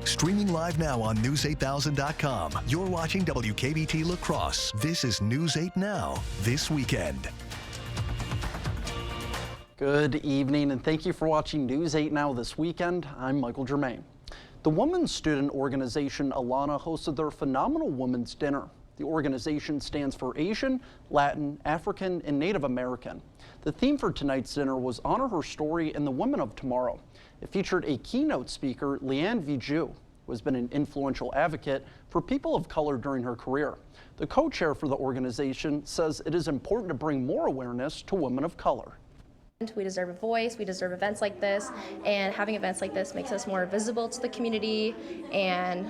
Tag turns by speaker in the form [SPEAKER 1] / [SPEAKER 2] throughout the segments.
[SPEAKER 1] Streaming live now on News8000.com. You're watching WKBT La Crosse. This is News 8 Now, this weekend.
[SPEAKER 2] Good evening, and thank you for watching News 8 Now this weekend. I'm Michael Germain. The Women's Student Organization Alana hosted their Phenomenal Women's Dinner. The organization stands for Asian, Latin, African, and Native American. The theme for tonight's dinner was Honor Her Story and the Women of Tomorrow. It featured a keynote speaker, Leanne Viju, who has been an influential advocate for people of color during her career. The co-chair for the organization says it is important to bring more awareness to women of color.
[SPEAKER 3] We deserve a voice, we deserve events like this, and having events like this makes us more visible to the community, and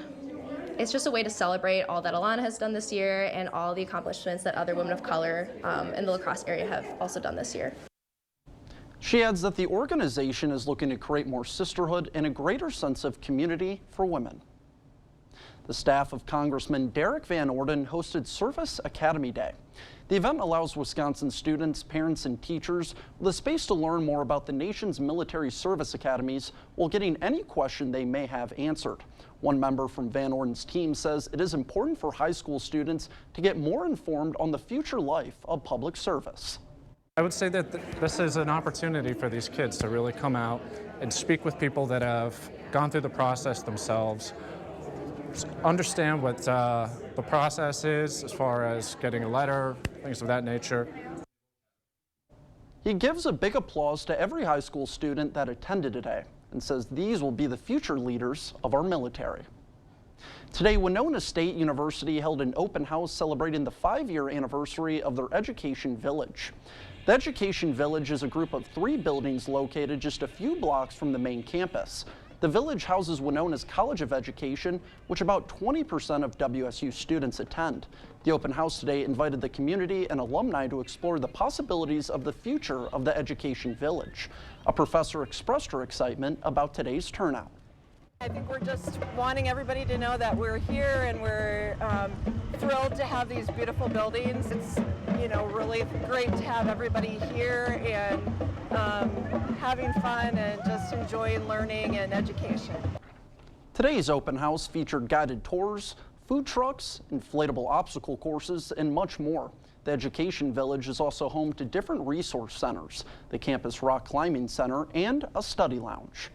[SPEAKER 3] it's just a way to celebrate all that Alana has done this year and all the accomplishments that other women of color in the La Crosse area have also done this year.
[SPEAKER 2] She adds that the organization is looking to create more sisterhood and a greater sense of community for women. The staff of Congressman Derek Van Orden hosted Service Academy Day. The event allows Wisconsin students, parents, and teachers the space to learn more about the nation's military service academies while getting any question they may have answered. One member from Van Orden's team says it is important for high school students to get more informed on the future life of public service.
[SPEAKER 4] I would say that this is an opportunity for these kids to really come out and speak with people that have gone through the process themselves, understand what the process is as far as getting a letter, things of that nature.
[SPEAKER 2] He gives a big applause to every high school student that attended today and says these will be the future leaders of our military. Today, Winona State University held an open house celebrating the 5-year anniversary of their Education Village. The Education Village is a group of 3 buildings located just a few blocks from the main campus. The village houses Winona's College of Education, which about 20% of WSU students attend. The open house today invited the community and alumni to explore the possibilities of the future of the Education Village. A professor expressed her excitement about today's turnout.
[SPEAKER 5] I think we're just wanting everybody to know that we're here and we're thrilled to have these beautiful buildings. It's, really great to have everybody here and having fun and just enjoying learning and education.
[SPEAKER 2] Today's open house featured guided tours, food trucks, inflatable obstacle courses, and much more. The Education Village is also home to different resource centers, the Campus Rock Climbing Center, and a study lounge.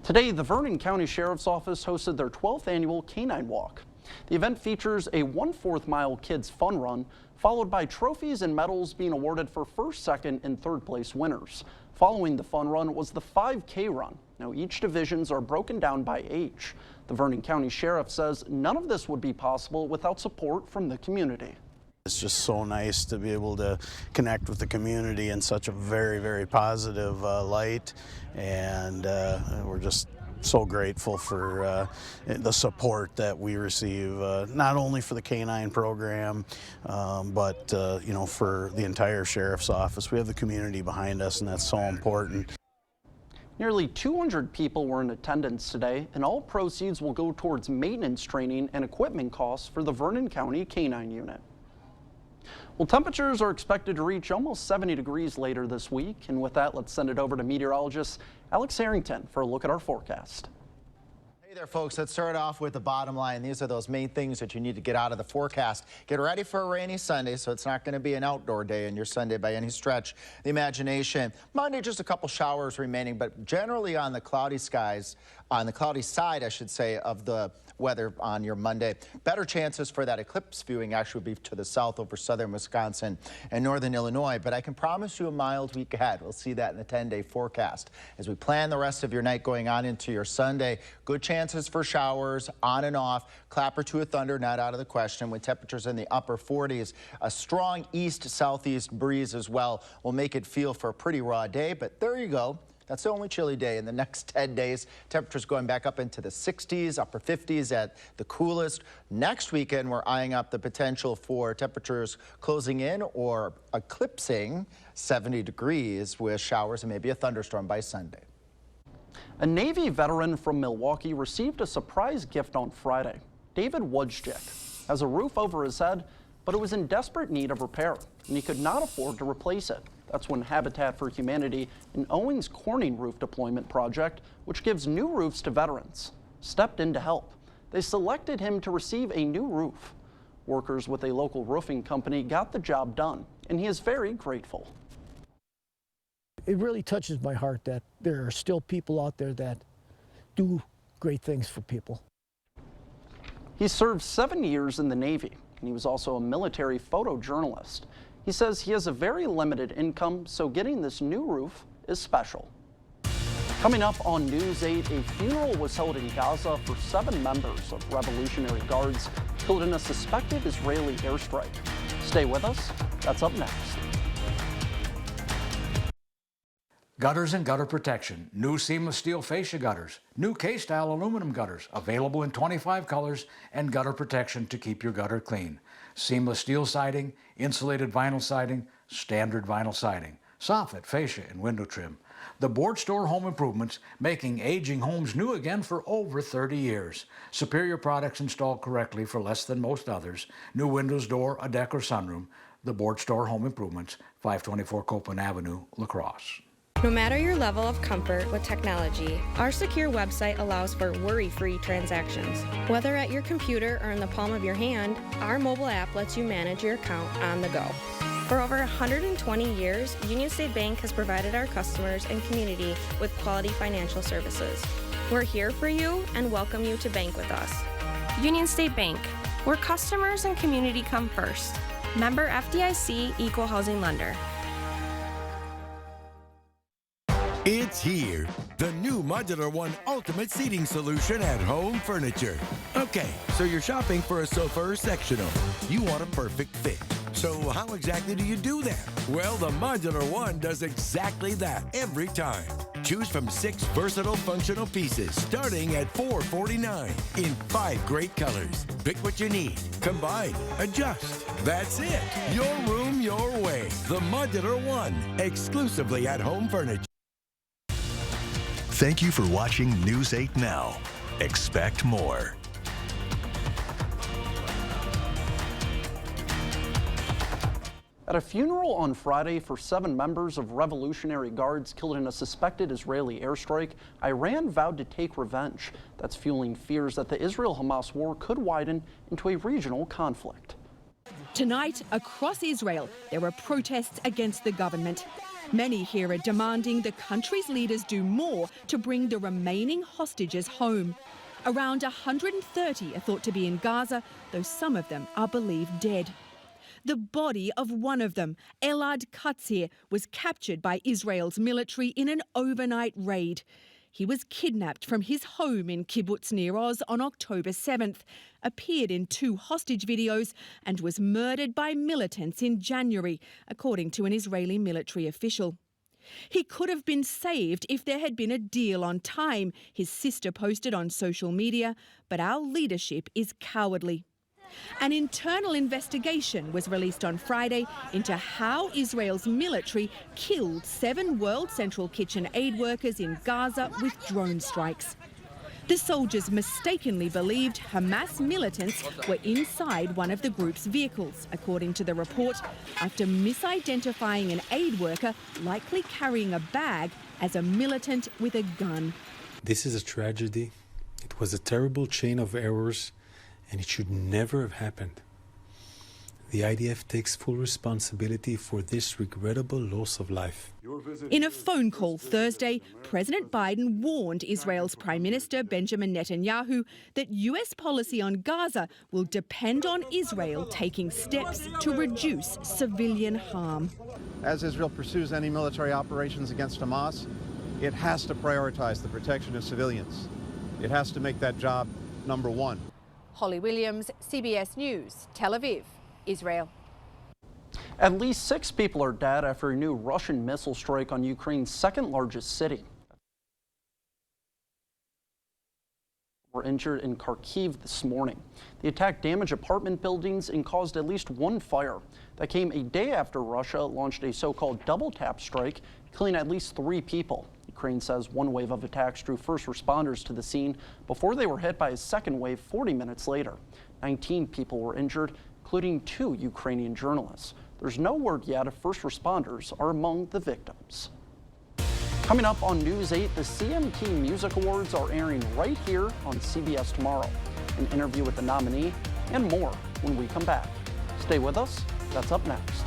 [SPEAKER 2] Today, the Vernon County Sheriff's Office hosted their 12th annual Canine Walk. The event features a 1/4 mile kids fun run, followed by trophies and medals being awarded for first, second, and third place winners. Following the fun run was the 5K run. Now, each divisions are broken down by age. The Vernon County Sheriff says none of this would be possible without support from the community.
[SPEAKER 6] It's just so nice to be able to connect with the community in such a very, very positive light, and we're just so grateful for the support that we receive, not only for the Canine program, but for the entire Sheriff's Office. We have the community behind us, and that's so important.
[SPEAKER 2] Nearly 200 people were in attendance today, and all proceeds will go towards maintenance training and equipment costs for the Vernon County Canine Unit. Well, temperatures are expected to reach almost 70 degrees later this week. And with that, let's send it over to meteorologist Alex Harrington for a look at our forecast.
[SPEAKER 7] Hey there, folks. Let's start off with the bottom line. These are those main things that you need to get out of the forecast. Get ready for a rainy Sunday, so it's not going to be an outdoor day on your Sunday by any stretch the imagination. Monday, just a couple showers remaining, but generally on the cloudy skies, on the cloudy side, I should say, of the weather on your Monday. Better chances for that eclipse viewing actually would be to the south over southern Wisconsin and northern Illinois, but I can promise you a mild week ahead. We'll see that in the 10-day forecast. As we plan the rest of your night going on into your Sunday, good chances for showers on and off. Clap or two of thunder, not out of the question, with temperatures in the upper 40s. A strong east-southeast breeze as well will make it feel for a pretty raw day, but there you go. That's the only chilly day in the next 10 days. Temperatures going back up into the 60s, upper 50s at the coolest. Next weekend, we're eyeing up the potential for temperatures closing in or eclipsing 70 degrees with showers and maybe a thunderstorm by Sunday.
[SPEAKER 2] A Navy veteran from Milwaukee received a surprise gift on Friday. David Wojcik has a roof over his head, but it was in desperate need of repair, and he could not afford to replace it. That's when Habitat for Humanity and Owens Corning Roof Deployment Project, which gives new roofs to veterans, stepped in to help. They selected him to receive a new roof. Workers with a local roofing company got the job done, and he is very grateful.
[SPEAKER 8] It really touches my heart that there are still people out there that do great things for people.
[SPEAKER 2] He served 7 years in the Navy, and he was also a military photojournalist. He says he has a very limited income, so getting this new roof is special. Coming up on News 8, a funeral was held in Gaza for 7 members of Revolutionary Guards killed in a suspected Israeli airstrike. Stay with us. That's up next.
[SPEAKER 9] Gutters and gutter protection. New seamless steel fascia gutters. New K-style aluminum gutters. Available in 25 colors and gutter protection to keep your gutter clean. Seamless steel siding, insulated vinyl siding, standard vinyl siding. Soffit, fascia, and window trim. The Board Store Home Improvements, making aging homes new again for over 30 years. Superior products installed correctly for less than most others. New windows, door, a deck, or sunroom. The Board Store Home Improvements, 524 Copeland Avenue, La Crosse.
[SPEAKER 10] No matter your level of comfort with technology, our secure website allows for worry-free transactions. Whether at your computer or in the palm of your hand, our mobile app lets you manage your account on the go. For over 120 years, Union State Bank has provided our customers and community with quality financial services. We're here for you and welcome you to bank with us.
[SPEAKER 11] Union State Bank, where customers and community come first. Member FDIC, Equal Housing Lender.
[SPEAKER 12] It's here, the new Modular One Ultimate Seating Solution at Home Furniture. Okay, so you're shopping for a sofa or sectional. You want a perfect fit. So how exactly do you do that? Well, the Modular One does exactly that every time. Choose from 6 versatile functional pieces starting at $449 in 5 great colors. Pick what you need, combine, adjust. That's it. Your room, your way. The Modular One, exclusively at Home Furniture.
[SPEAKER 1] Thank you for watching News 8 Now. Expect more.
[SPEAKER 2] At a funeral on Friday for 7 members of Revolutionary Guards killed in a suspected Israeli airstrike, Iran vowed to take revenge. That's fueling fears that the Israel-Hamas war could widen into a regional conflict.
[SPEAKER 13] Tonight, across Israel, there are protests against the government. Many here are demanding the country's leaders do more to bring the remaining hostages home. Around 130 are thought to be in Gaza, though some of them are believed dead. The body of one of them, Elad Katzir, was captured by Israel's military in an overnight raid. He was kidnapped from his home in Kibbutz Nir Oz on October 7th, appeared in 2 hostage videos and was murdered by militants in January, according to an Israeli military official. He could have been saved if there had been a deal on time, his sister posted on social media, but our leadership is cowardly. An internal investigation was released on Friday into how Israel's military killed 7 World Central Kitchen aid workers in Gaza with drone strikes. The soldiers mistakenly believed Hamas militants were inside one of the group's vehicles, according to the report, after misidentifying an aid worker likely carrying a bag as a militant with a gun.
[SPEAKER 14] This is a tragedy. It was a terrible chain of errors, and it should never have happened. The IDF takes full responsibility for this regrettable loss of life.
[SPEAKER 13] In a phone call Thursday, President Biden warned Israel's Prime Minister Benjamin Netanyahu that US policy on Gaza will depend on Israel taking steps to reduce civilian harm.
[SPEAKER 15] As Israel pursues any military operations against Hamas, it has to prioritize the protection of civilians. It has to make that job number one.
[SPEAKER 16] Holly Williams, CBS News, Tel Aviv, Israel.
[SPEAKER 2] At least 6 people are dead after a new Russian missile strike on Ukraine's second largest city. Were injured in Kharkiv this morning. The attack damaged apartment buildings and caused at least 1 fire. That came a day after Russia launched a so-called double tap strike, killing at least 3 people. Ukraine says 1 wave of attacks drew first responders to the scene before they were hit by a second wave 40 minutes later. 19 people were injured, including 2 Ukrainian journalists. There's no word yet if first responders are among the victims. Coming up on News 8, the CMT Music Awards are airing right here on CBS tomorrow. An interview with the nominee and more when we come back. Stay with us. That's up next.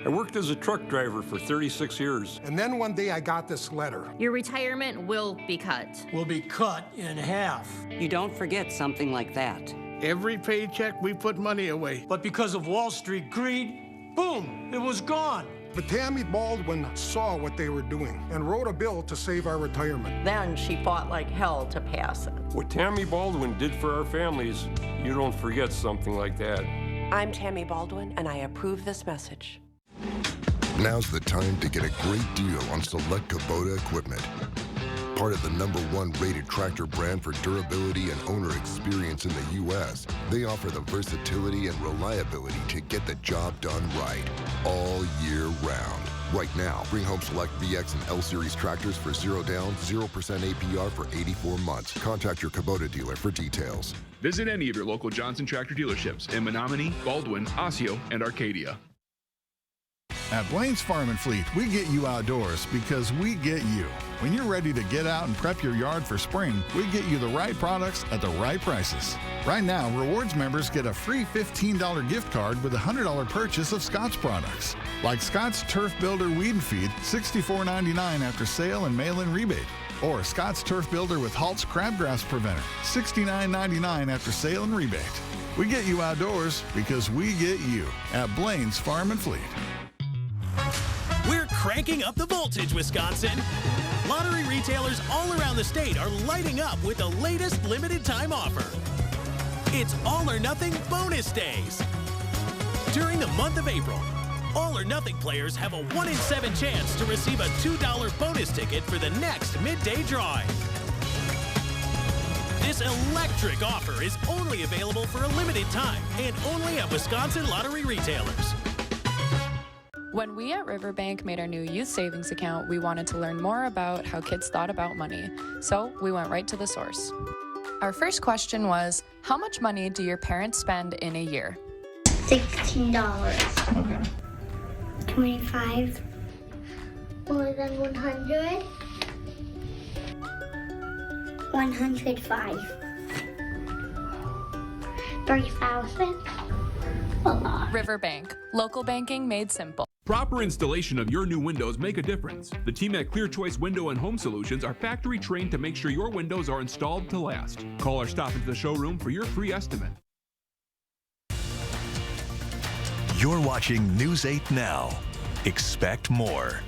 [SPEAKER 17] I worked as a truck driver for 36 years.
[SPEAKER 18] And then one day I got this letter.
[SPEAKER 19] Your retirement will be cut.
[SPEAKER 20] Will be cut in half.
[SPEAKER 21] You don't forget something like that.
[SPEAKER 20] Every paycheck we put money away. But because of Wall Street greed, boom, it was gone.
[SPEAKER 18] But Tammy Baldwin saw what they were doing and wrote a bill to save our retirement.
[SPEAKER 22] Then she fought like hell to pass it.
[SPEAKER 17] What Tammy Baldwin did for our families, you don't forget something like that.
[SPEAKER 23] I'm Tammy Baldwin, and I approve this message.
[SPEAKER 24] Now's the time to get a great deal on select Kubota equipment. Part of the #1 rated tractor brand for durability and owner experience in the U.S., they offer the versatility and reliability to get the job done right, all year round. Right now, bring home select VX and L-Series tractors for 0 down, 0% APR for 84 months. Contact your Kubota dealer for details.
[SPEAKER 25] Visit any of your local Johnson Tractor dealerships in Menominee, Baldwin, Osseo, and Arcadia.
[SPEAKER 26] At Blaine's Farm and Fleet, we get you outdoors because we get you. When you're ready to get out and prep your yard for spring, we get you the right products at the right prices. Right now, Rewards members get a free $15 gift card with a $100 purchase of Scotts products. Like Scotts Turf Builder Weed and Feed, $64.99 after sale and mail-in rebate. Or Scotts Turf Builder with Halt's Crabgrass Preventer, $69.99 after sale and rebate. We get you outdoors because we get you at Blaine's Farm and Fleet.
[SPEAKER 27] We're cranking up the voltage, Wisconsin. Lottery retailers all around the state are lighting up with the latest limited time offer. It's All or Nothing Bonus Days. During the month of April, All or Nothing players have a 1 in 7 chance to receive a $2 bonus ticket for the next midday drawing. This electric offer is only available for a limited time and only at Wisconsin lottery retailers.
[SPEAKER 28] When we at Riverbank made our new youth savings account, we wanted to learn more about how kids thought about money. So we went right to the source. Our first question was, how much money do your parents spend in a year?
[SPEAKER 29] $16.
[SPEAKER 28] Okay.
[SPEAKER 29] 25. More than 100. 105. 3,000. A lot.
[SPEAKER 28] Riverbank, local banking made simple.
[SPEAKER 25] Proper installation of your new windows make a difference. The team at Clear Choice Window and Home Solutions are factory trained to make sure your windows are installed to last. Call or stop into the showroom for your free estimate.
[SPEAKER 1] You're watching News 8 Now. Expect more.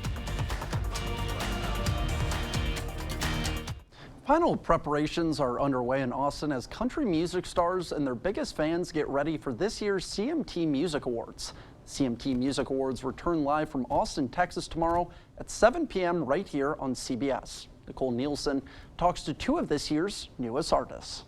[SPEAKER 2] Final preparations are underway in Austin as country music stars and their biggest fans get ready for this year's CMT Music Awards. CMT Music Awards return live from Austin, Texas tomorrow at 7 p.m. right here on CBS. Nicole Nielsen talks to 2 of this year's newest artists.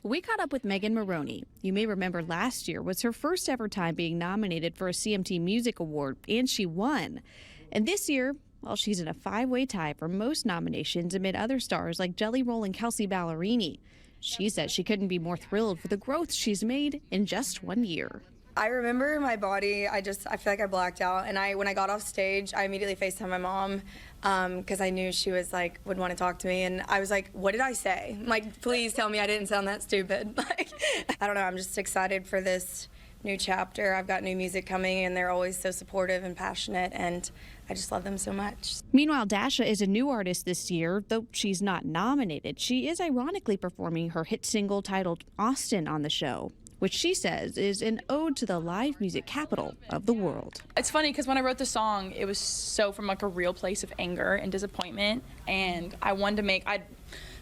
[SPEAKER 30] We caught up with Megan Moroney. You may remember last year was her first ever time being nominated for a CMT Music Award, and she won. And this year, well, she's in a 5-way tie for most nominations amid other stars like Jelly Roll and Kelsea Ballerini. She says she couldn't be more thrilled for the growth she's made in just 1 year.
[SPEAKER 31] I remember my body, I feel like I blacked out. And when I got off stage, I immediately FaceTimed my mom because I knew she was like, would want to talk to me. And I was like, what did I say? Like, please tell me I didn't sound that stupid. Like, I don't know, I'm just excited for this new chapter. I've got new music coming and they're always so supportive and passionate and I just love them so much.
[SPEAKER 30] Meanwhile, Dasha is a new artist this year. Though she's not nominated, she is ironically performing her hit single titled Austin on the show, which she says is an ode to the live music capital of the world.
[SPEAKER 32] It's funny because when I wrote the song, it was so from like a real place of anger and disappointment, and I wanted to make, I'd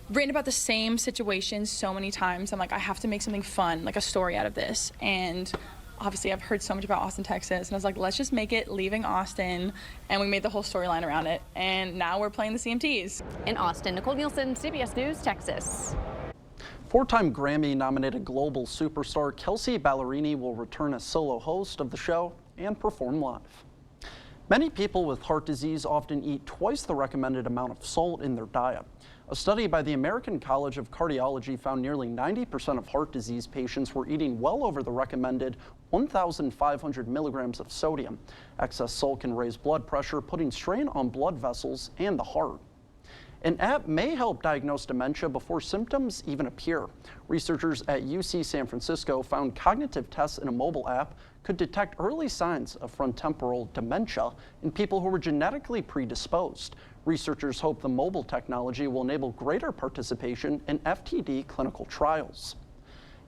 [SPEAKER 32] written about the same situation so many times. I'm like, I have to make something fun, like a story out of this. And obviously I've heard so much about Austin, Texas, and I was like, let's just make it leaving Austin, and we made the whole storyline around it, and now we're playing the CMTs.
[SPEAKER 31] In Austin, Nicole Nielsen, CBS News, Texas.
[SPEAKER 2] 4-time Grammy-nominated global superstar Kelsea Ballerini will return as solo host of the show and perform live. Many people with heart disease often eat twice the recommended amount of salt in their diet. A study by the American College of Cardiology found nearly 90% of heart disease patients were eating well over the recommended 1,500 milligrams of sodium. Excess salt can raise blood pressure, putting strain on blood vessels and the heart. An app may help diagnose dementia before symptoms even appear. Researchers at UC San Francisco found cognitive tests in a mobile app could detect early signs of frontotemporal dementia in people who were genetically predisposed. Researchers hope the mobile technology will enable greater participation in FTD clinical trials.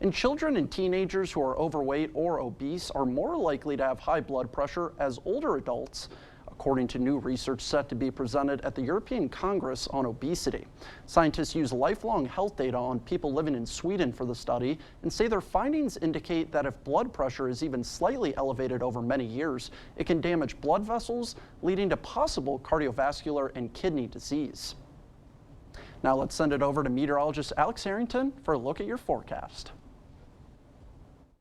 [SPEAKER 2] And children and teenagers who are overweight or obese are more likely to have high blood pressure as older adults, according to new research set to be presented at the European Congress on Obesity. Scientists use lifelong health data on people living in Sweden for the study and say their findings indicate that if blood pressure is even slightly elevated over many years, it can damage blood vessels, leading to possible cardiovascular and kidney disease. Now let's send it over to meteorologist Alex Harrington for a look at your forecast.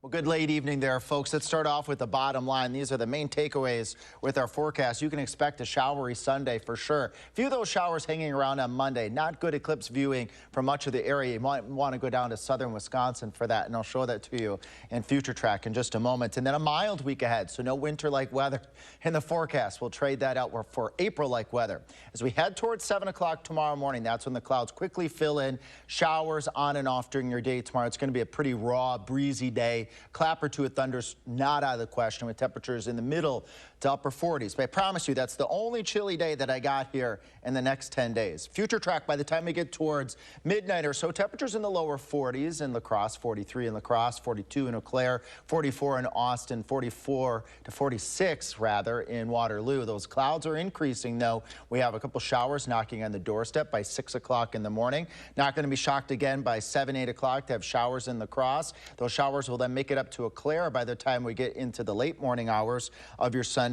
[SPEAKER 3] Well, good late evening there, folks. Let's start off with the bottom line. These are the main takeaways with our forecast. You can expect a showery Sunday for sure. A few of those showers hanging around on Monday. Not good eclipse viewing for much of the area. You might want to go down to southern Wisconsin for that, and I'll show that to you in Future Track in just a moment. And then a mild week ahead, so no winter-like weather in the forecast. We'll trade that out for April-like weather. As we head towards 7 o'clock tomorrow morning, that's when the clouds quickly fill in. Showers on and off during your day tomorrow. It's going to be a pretty raw, breezy day. Clap or two of thunder's not out of the question with temperatures in the middle to upper 40s. But I promise you, that's the only chilly day that I got here in the next 10 days. Future Track, by the time we get towards midnight or so, temperatures in the lower 40s in La Crosse, 43 in La Crosse, 42 in Eau Claire, 44 in Austin, 44 to 46 rather in Waterloo. Those clouds are increasing though. We have a couple showers knocking on the doorstep by 6 o'clock in the morning. Not going to be shocked again by 7, 8 o'clock to have showers in La Crosse. Those showers will then make it up to Eau Claire by the time we get into the late morning hours of your Sunday.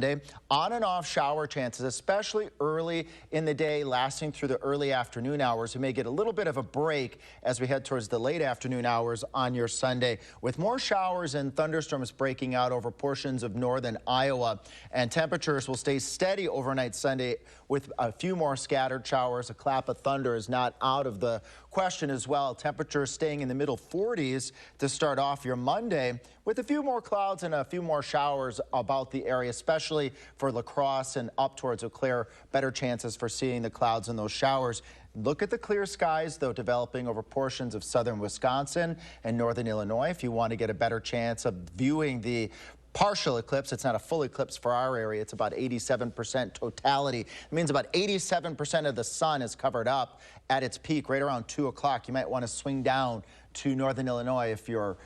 [SPEAKER 3] On and off shower chances, especially early in the day, lasting through the early afternoon hours. We may get a little bit of a break as we head towards the late afternoon hours on your Sunday, with more showers and thunderstorms breaking out over portions of northern Iowa. And temperatures will stay steady overnight Sunday with a few more scattered showers. A clap of thunder is not out of the question as well. Temperatures staying in the middle 40s to start off your Monday, with a few more clouds and a few more showers about the area, especially for La Crosse and up towards Eau Claire. Better chances for seeing the clouds and those showers. Look at the clear skies, though, developing over portions of southern Wisconsin and northern Illinois if you want to get a better chance of viewing the partial eclipse. It's not a full eclipse for our area. It's about 87% totality. It means about 87% of the sun is covered up at its peak right around 2 o'clock. You might want to swing down to northern Illinois if your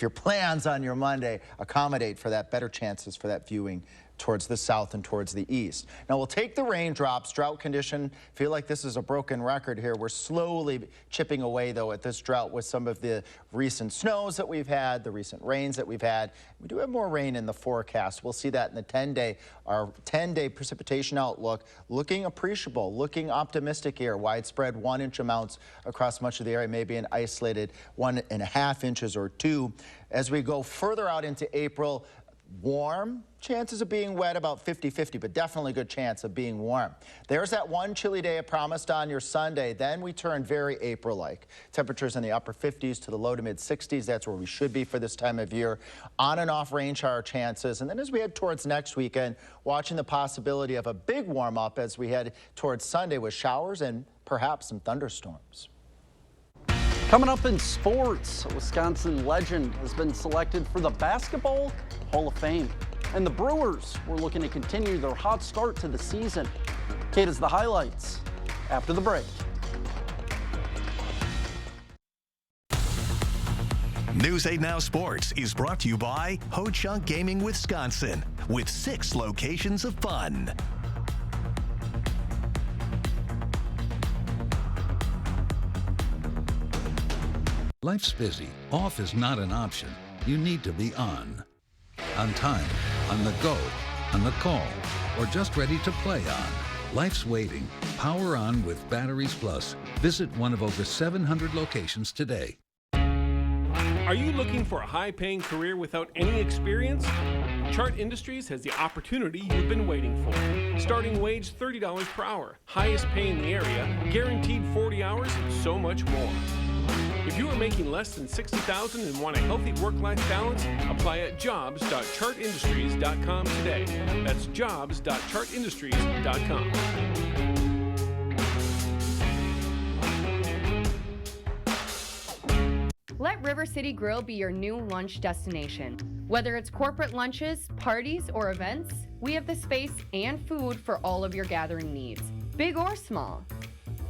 [SPEAKER 3] plans on your Monday accommodate for that. Better chances for that viewing towards the south and towards the east. Now we'll take the raindrops, drought condition. Feel like this is a broken record here. We're slowly chipping away though at this drought with some of the recent snows that we've had, the recent rains that we've had. We do have more rain in the forecast. We'll see that in the 10-day, our 10-day precipitation outlook looking appreciable, looking optimistic here. Widespread 1-inch amounts across much of the area, maybe an isolated 1.5 inches or 2. As we go further out into April, warm, chances of being wet about 50-50, but definitely good chance of being warm. There's that one chilly day I promised on your Sunday. Then we turn very April-like. Temperatures in the upper 50s to the low to mid 60s. That's where we should be for this time of year. On and off rain shower chances. And then as we head towards next weekend, watching the possibility of a big warm up as we head towards Sunday with showers and perhaps some thunderstorms.
[SPEAKER 2] Coming up in sports, a Wisconsin legend has been selected for the Basketball Hall of Fame. And the Brewers were looking to continue their hot start to the season. Kate has the highlights after the break.
[SPEAKER 1] News 8 Now Sports is brought to you by Ho Chunk Gaming Wisconsin, with 6 locations of fun.
[SPEAKER 4] Life's busy. Off is not an option. You need to be on. On time, on the go, on the call, or just ready to play on. Life's waiting. Power on with Batteries Plus. Visit one of over 700 locations today.
[SPEAKER 25] Are you looking for a high-paying career without any experience? Chart Industries has the opportunity you've been waiting for. Starting wage $30 per hour, highest pay in the area, guaranteed 40 hours, and so much more. If you are making less than $60,000 and want a healthy work-life balance, apply at jobs.chartindustries.com today. That's jobs.chartindustries.com.
[SPEAKER 5] Let River City Grill be your new lunch destination. Whether it's corporate lunches, parties, or events, we have the space and food for all of your gathering needs, big or small.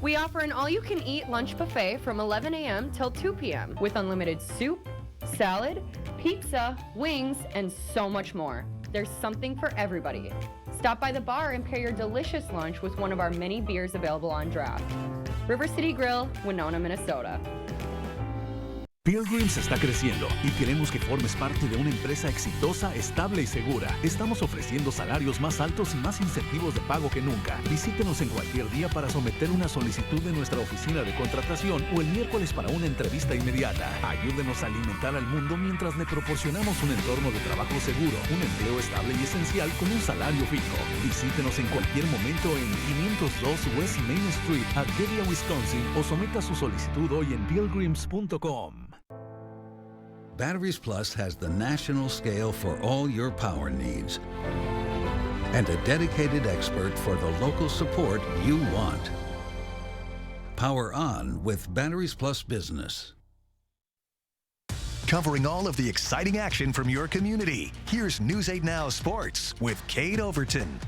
[SPEAKER 5] We offer an all-you-can-eat lunch buffet from 11 a.m. till 2 p.m. with unlimited soup, salad, pizza, wings, and so much more. There's something for everybody. Stop by the bar and pair your delicious lunch with one of our many beers available on draft. River City Grill, Winona, Minnesota.
[SPEAKER 6] Pilgrims está creciendo y queremos que formes parte de una empresa exitosa, estable y segura. Estamos ofreciendo salarios más altos y más incentivos de pago que nunca. Visítenos en cualquier día para someter una solicitud en nuestra oficina de contratación o el miércoles para una entrevista inmediata. Ayúdenos a alimentar al mundo mientras le proporcionamos un entorno de trabajo seguro, un empleo estable y esencial con un salario fijo. Visítenos en cualquier momento en 502 West Main Street, Arcadia, Wisconsin, o someta su solicitud hoy en pilgrims.com.
[SPEAKER 4] Batteries Plus has the national scale for all your power needs and a dedicated expert for the local support you want. Power on with Batteries Plus Business.
[SPEAKER 1] Covering all of the exciting action from your community, here's News 8 Now Sports with Kate Overton.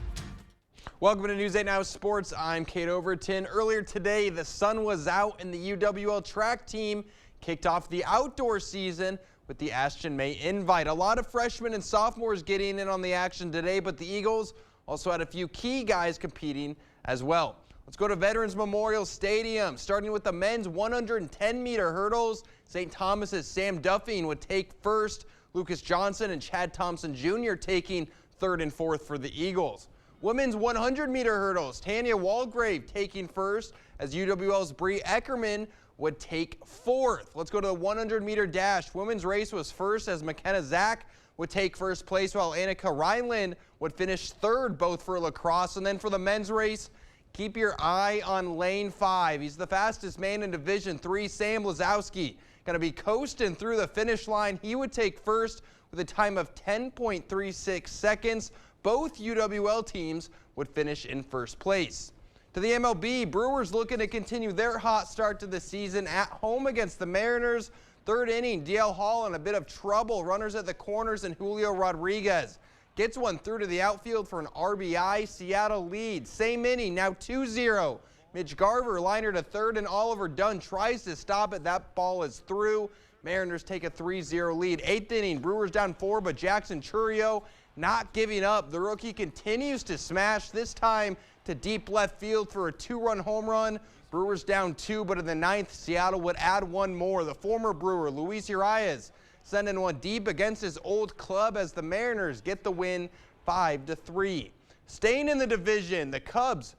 [SPEAKER 7] Welcome to News 8 Now Sports. I'm Kate Overton. Earlier today, the sun was out and the UWL track team kicked off the outdoor season with the Ashton May Invite. A lot of freshmen and sophomores getting in on the action today, but the Eagles also had a few key guys competing as well. Let's go to Veterans Memorial Stadium. Starting with the men's 110-meter hurdles, St. Thomas's Sam Duffing would take first. Lucas Johnson and Chad Thompson Jr. taking third and fourth for the Eagles. Women's 100-meter hurdles, Tanya Walgrave taking first as UWL's Bree Eckerman would take fourth. Let's go to the 100-meter dash. Women's race was first as McKenna Zach would take first place, while Annika Rhineland would finish third, both for lacrosse. And then for the men's race, keep your eye on lane 5. He's the fastest man in Division III, Sam Lazowski. Going to be coasting through the finish line. He would take first with a time of 10.36 seconds. Both UWL teams would finish in first place. To the MLB, Brewers looking to continue their hot start to the season at home against the Mariners. Third inning, DL Hall in a bit of trouble. Runners at the corners and Julio Rodriguez gets one through to the outfield for an RBI. Seattle leads. Same inning, now 2-0. Mitch Garver liner to third and Oliver Dunn tries to stop it. That ball is through. Mariners take a 3-0 lead. Eighth inning, Brewers down 4, but Jackson Churio not giving up. The rookie continues to smash, this time to deep left field for a 2-run home run. Brewers down 2, but in the ninth, Seattle would add one more. The former Brewer, Luis Urias, sending one deep against his old club as the Mariners get the win 5-3. Staying in the division, the Cubs,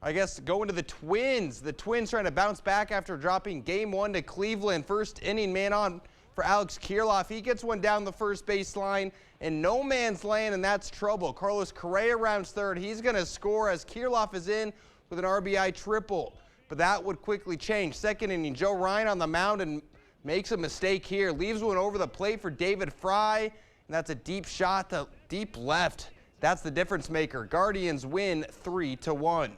[SPEAKER 7] I guess, going to the Twins. The Twins trying to bounce back after dropping Game 1 to Cleveland. First inning man on for Alex Kirilloff. He gets one down the first baseline in no man's land, and that's trouble. Carlos Correa rounds third. He's going to score as Kirilloff is in with an RBI triple. But that would quickly change. Second inning, Joe Ryan on the mound and makes a mistake here. Leaves one over the plate for David Fry, and that's a deep shot to deep left. That's the difference maker. Guardians win 3-1.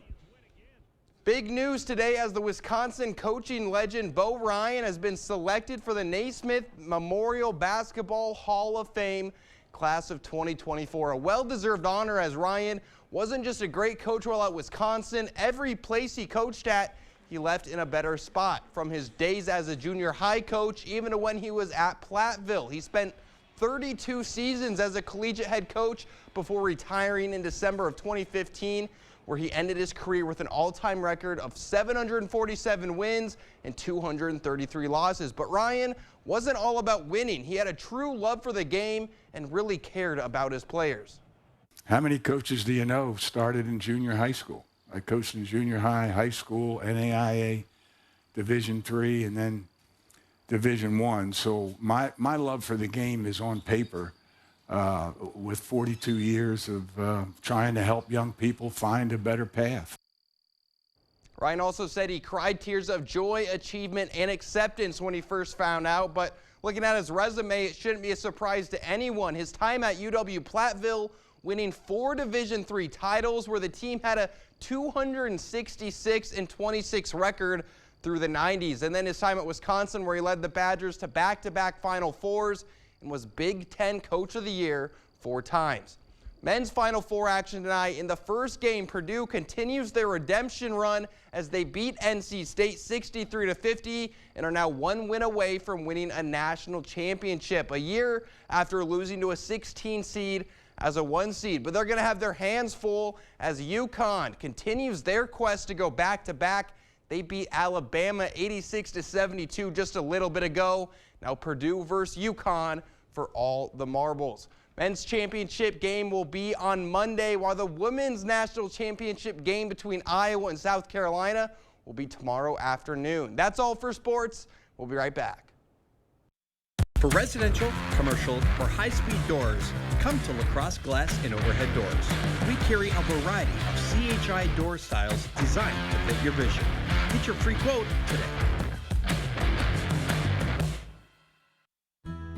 [SPEAKER 7] Big news today as the Wisconsin coaching legend Bo Ryan has been selected for the Naismith Memorial Basketball Hall of Fame class of 2024. A well-deserved honor, as Ryan wasn't just a great coach while at Wisconsin. Every place he coached at, he left in a better spot. From his days as a junior high coach, even to when he was at Platteville. He spent 32 seasons as a collegiate head coach before retiring in December of 2015, where he ended his career with an all-time record of 747 wins and 233 losses. But Ryan wasn't all about winning. He had a true love for the game and really cared about his players.
[SPEAKER 8] How many coaches do you know started in junior high school? I coached in junior high, high school, NAIA, Division III, and then Division I. So my love for the game is on paper. With 42 years of trying to help young people find a better path.
[SPEAKER 7] Ryan also said he cried tears of joy, achievement, and acceptance when he first found out, but looking at his resume, it shouldn't be a surprise to anyone. His time at UW-Platteville, winning 4 Division III titles, where the team had a 266-26 record through the 90s. And then his time at Wisconsin, where he led the Badgers to back-to-back Final Fours and was Big Ten Coach of the Year 4 times. Men's Final Four action tonight. In the first game, Purdue continues their redemption run as they beat NC State 63-50 and are now 1 win away from winning a national championship, a year after losing to a 16 seed as a 1 seed. But they're going to have their hands full as UConn continues their quest to go back-to-back. They beat Alabama 86-72 just a little bit ago. Now Purdue versus UConn for all the marbles. Men's championship game will be on Monday, while the women's national championship game between Iowa and South Carolina will be tomorrow afternoon. That's all for sports. We'll be right back.
[SPEAKER 9] For residential, commercial, or high-speed doors, come to LaCrosse Glass and Overhead Doors. We carry a variety of CHI door styles designed to fit your vision. Get your free quote today.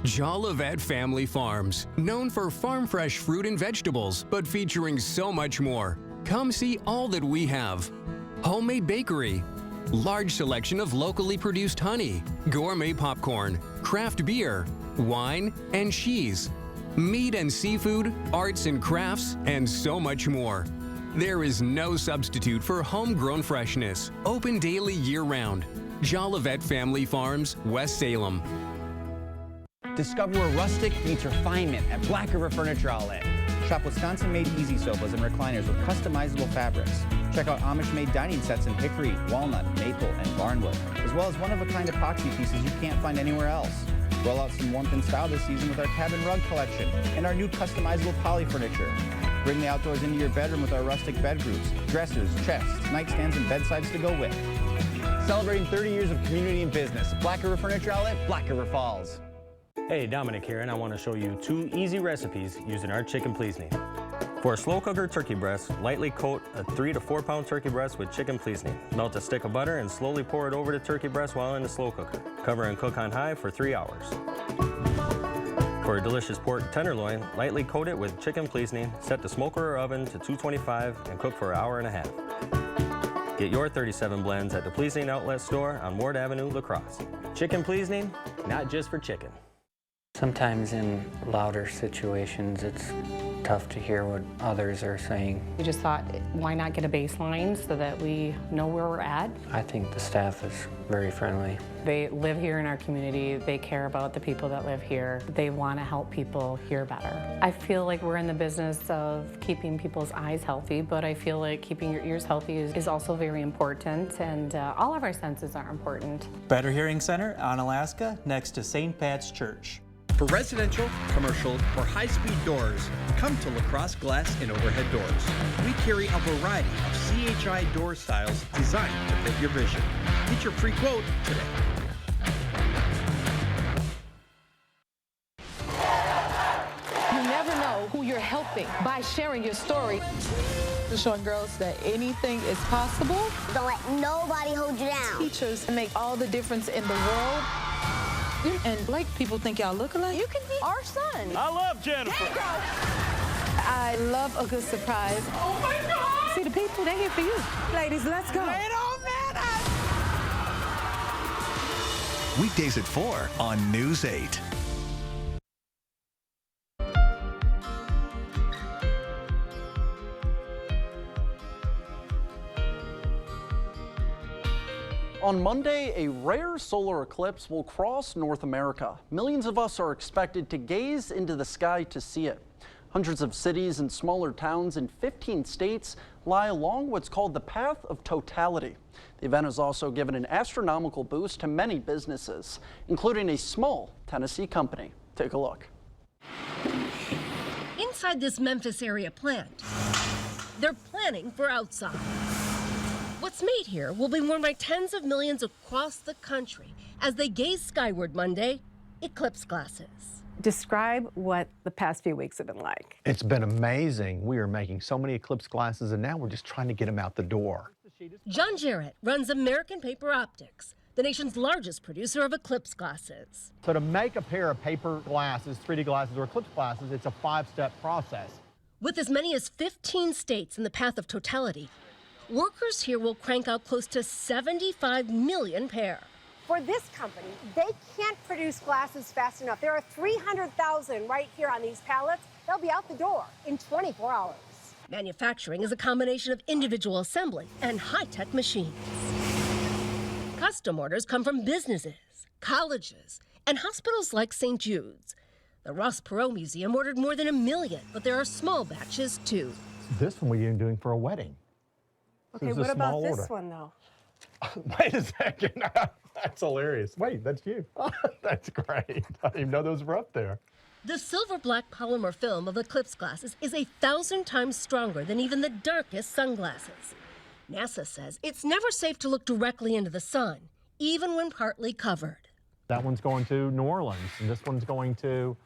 [SPEAKER 10] Jolivet Family Farms, known for farm fresh fruit and vegetables, but featuring so much more. Come see all that we have. Homemade bakery, large selection of locally produced honey, gourmet popcorn, craft beer, wine, and cheese, meat and seafood, arts and crafts, and so much more. There is no substitute for homegrown freshness. Open daily year-round. Jolivet Family Farms, West Salem.
[SPEAKER 11] Discover where rustic meets refinement at Black River Furniture Outlet. Shop Wisconsin-made easy sofas and recliners with customizable fabrics. Check out Amish-made dining sets in hickory, walnut, maple, and barnwood, as well as one-of-a-kind epoxy pieces you can't find anywhere else. Roll out some warmth and style this season with our cabin rug collection and our new customizable poly furniture. Bring the outdoors into your bedroom with our rustic bed groups, dressers, chests, nightstands, and bedsides to go with. Celebrating 30 years of community and business. Black River Furniture Outlet, Black River Falls.
[SPEAKER 12] Hey, Dominic here, and I want to show you 2 easy recipes using our Chicken Please Me. For a slow cooker turkey breast, lightly coat a 3 to 4 pound turkey breast with Chicken Please Me. Melt a stick of butter and slowly pour it over the turkey breast while in the slow cooker. Cover and cook on high for 3 hours. For a delicious pork tenderloin, lightly coat it with Chicken Please Me, set the smoker or oven to 225 and cook for 1.5 hours. Get your 37 blends at the Pleasing Outlet store on Ward Avenue, LaCrosse. Chicken Pleasing, not just for chicken.
[SPEAKER 13] Sometimes in louder situations, it's tough to hear what others are saying.
[SPEAKER 14] We just thought, why not get a baseline so that we know where we're at?
[SPEAKER 13] I think the staff is very friendly.
[SPEAKER 14] They live here in our community. They care about the people that live here. They want to help people hear better. I feel like we're in the business of keeping people's eyes healthy, but I feel like keeping your ears healthy is also very important, and all of our senses are important.
[SPEAKER 15] Better Hearing Center on Alaska, next to St. Pat's Church.
[SPEAKER 9] For residential, commercial, or high-speed doors, come to LaCrosse Glass and Overhead Doors. We carry a variety of CHI door styles designed to fit your vision. Get your free quote today.
[SPEAKER 16] You never know who you're helping by sharing your story. Showing girls that anything is possible.
[SPEAKER 29] Don't let nobody hold you down.
[SPEAKER 16] Teachers make all the difference in the world. And Blake, people think y'all look alike.
[SPEAKER 29] You can be our son.
[SPEAKER 16] I love Jennifer. I love a good surprise. Oh my God! See the people, they're here for you. Ladies, let's go.
[SPEAKER 15] It don't matter.
[SPEAKER 1] Weekdays at 4 on News 8.
[SPEAKER 2] On Monday, a rare solar eclipse will cross North America. Millions of us are expected to gaze into the sky to see it. Hundreds of cities and smaller towns in 15 states lie along what's called the Path of Totality. The event has also given an astronomical boost to many businesses, including a small Tennessee company. Take a look.
[SPEAKER 18] Inside this Memphis area plant, they're planning for outside. What's made here will be worn by tens of millions across the country as they gaze skyward Monday, eclipse glasses.
[SPEAKER 17] Describe what the past few weeks have been like.
[SPEAKER 19] It's been amazing. We are making so many eclipse glasses, and now we're just trying to get them out the door.
[SPEAKER 18] John Jarrett runs American Paper Optics, the nation's largest producer of eclipse glasses.
[SPEAKER 19] So to make a pair of paper glasses, 3D glasses, or eclipse glasses, it's a 5-step process.
[SPEAKER 18] With as many as 15 states in the path of totality, workers here will crank out close to 75 million pair.
[SPEAKER 20] For this company, they can't produce glasses fast enough. There are 300,000 right here on these pallets. They'll be out the door in 24 hours.
[SPEAKER 18] Manufacturing is a combination of individual assembly and high-tech machines. Custom orders come from businesses, colleges, and hospitals like St. Jude's. The Ross Perot Museum ordered more than 1 million, but there are small batches too.
[SPEAKER 19] This one we're doing for a wedding.
[SPEAKER 17] Okay, what about this one, though?
[SPEAKER 19] Wait a second. That's hilarious. Wait, that's you. That's great. I didn't even know those were up there.
[SPEAKER 18] The silver-black polymer film of eclipse glasses is 1,000 times stronger than even the darkest sunglasses. NASA says it's never safe to look directly into the sun, even when partly covered.
[SPEAKER 19] That one's going to New Orleans, and this one's going to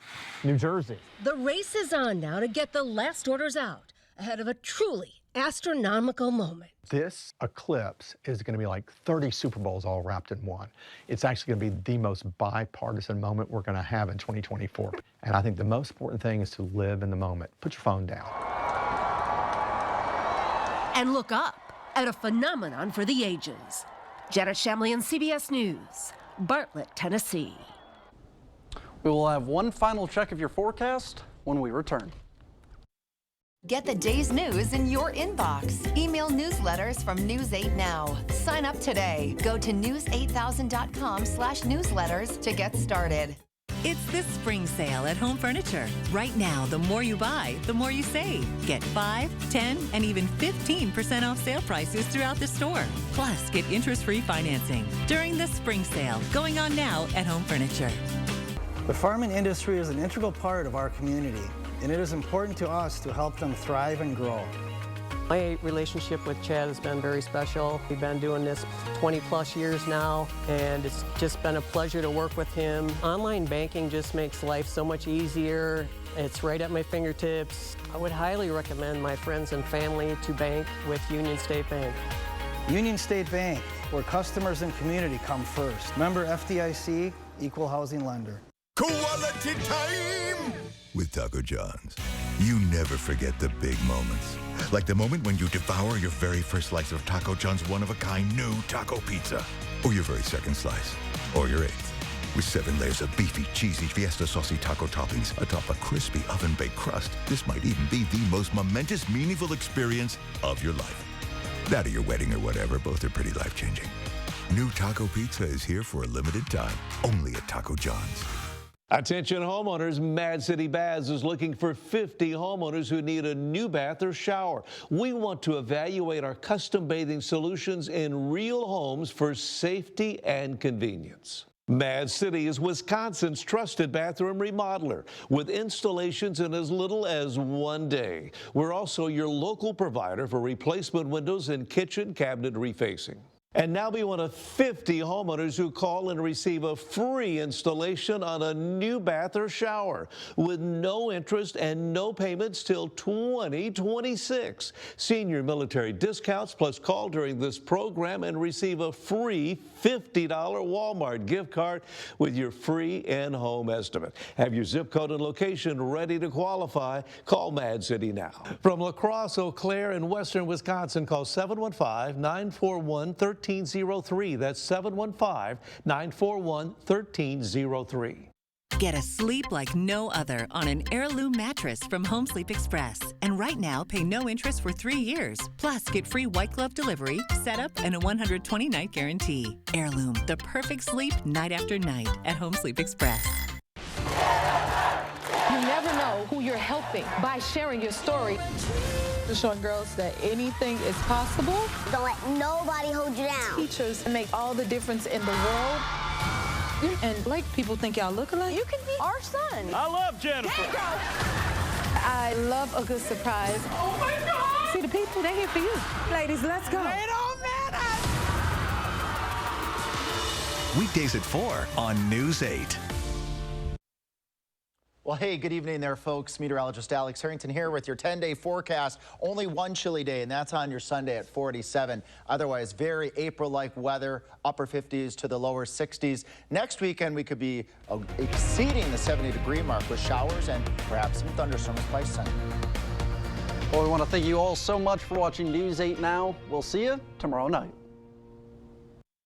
[SPEAKER 19] New Jersey.
[SPEAKER 18] The race is on now to get the last orders out ahead of a truly astronomical moment.
[SPEAKER 19] This eclipse is going to be like 30 Super Bowls all wrapped in one. It's actually going to be the most bipartisan moment we're going to have in 2024. And I think the most important thing is to live in the moment. Put your phone down.
[SPEAKER 18] And look up at a phenomenon for the ages. Janet Shamlian, CBS News, Bartlett, Tennessee.
[SPEAKER 2] We will have one final check of your forecast when we return.
[SPEAKER 21] Get the day's news in your inbox. Email newsletters from News 8 Now. Sign up today. Go to news8000.com/newsletters to get started.
[SPEAKER 22] It's the spring sale at Home Furniture. Right now, the more you buy, the more you save. Get 5, 10, and even 15% off sale prices throughout the store. Plus, get interest-free financing during the spring sale going on now at Home Furniture.
[SPEAKER 23] The farming industry is an integral part of our community, and it is important to us to help them thrive and grow.
[SPEAKER 24] My relationship with Chad has been very special. We've been doing this 20 plus years now, and it's just been a pleasure to work with him. Online banking just makes life so much easier. It's right at my fingertips. I would highly recommend my friends and family to bank with Union State Bank.
[SPEAKER 23] Union State Bank, where customers and community come first. Member FDIC, equal housing lender.
[SPEAKER 26] Quality time with Taco John's. You never forget the big moments. Like the moment when you devour your very first slice of Taco John's one-of-a-kind new taco pizza. Or your very second slice. Or your 8th. With 7 layers of beefy, cheesy, fiesta saucy taco toppings atop a crispy oven-baked crust, this might even be the most momentous, meaningful experience of your life. That or your wedding or whatever, both are pretty life-changing. New taco pizza is here for a limited time, only at Taco John's.
[SPEAKER 27] Attention homeowners, Mad City Baths is looking for 50 homeowners who need a new bath or shower. We want to evaluate our custom bathing solutions in real homes for safety and convenience. Mad City is Wisconsin's trusted bathroom remodeler with installations in as little as 1 day. We're also your local provider for replacement windows and kitchen cabinet refacing. And now be one of 50 homeowners who call and receive a free installation on a new bath or shower with no interest and no payments till 2026. Senior military discounts, plus call during this program and receive a free $50 Walmart gift card with your free in-home estimate. Have your zip code and location ready to qualify. Call Mad City now. From La Crosse, Eau Claire, and western Wisconsin, call 715-941-1303. That's 715-941-1303.
[SPEAKER 22] Get a sleep like no other on an Heirloom mattress from Home Sleep Express. And right now, pay no interest for 3 years. Plus, get free white glove delivery, setup, and a 120-night guarantee. Heirloom, the perfect sleep night after night at Home Sleep Express.
[SPEAKER 16] You never know who you're helping by sharing your story. Showing girls that anything is possible.
[SPEAKER 29] Don't let nobody hold you down.
[SPEAKER 16] Teachers make all the difference in the world. And like people think y'all look alike. You can be our son.
[SPEAKER 28] I love Jennifer.
[SPEAKER 16] I love a good surprise. Oh my God! See the people, they're here for you. Ladies, let's go.
[SPEAKER 28] It don't matter.
[SPEAKER 1] Weekdays at 4 on News 8.
[SPEAKER 3] Well, hey, good evening there, folks. Meteorologist Alex Harrington here with your 10-day forecast. Only one chilly day, and that's on your Sunday at 47. Otherwise, very April-like weather, upper 50s to the lower 60s. Next weekend, we could be exceeding the 70-degree mark with showers and perhaps some thunderstorms by Sunday.
[SPEAKER 2] Well, we want to thank you all so much for watching News 8 Now. We'll see you tomorrow night.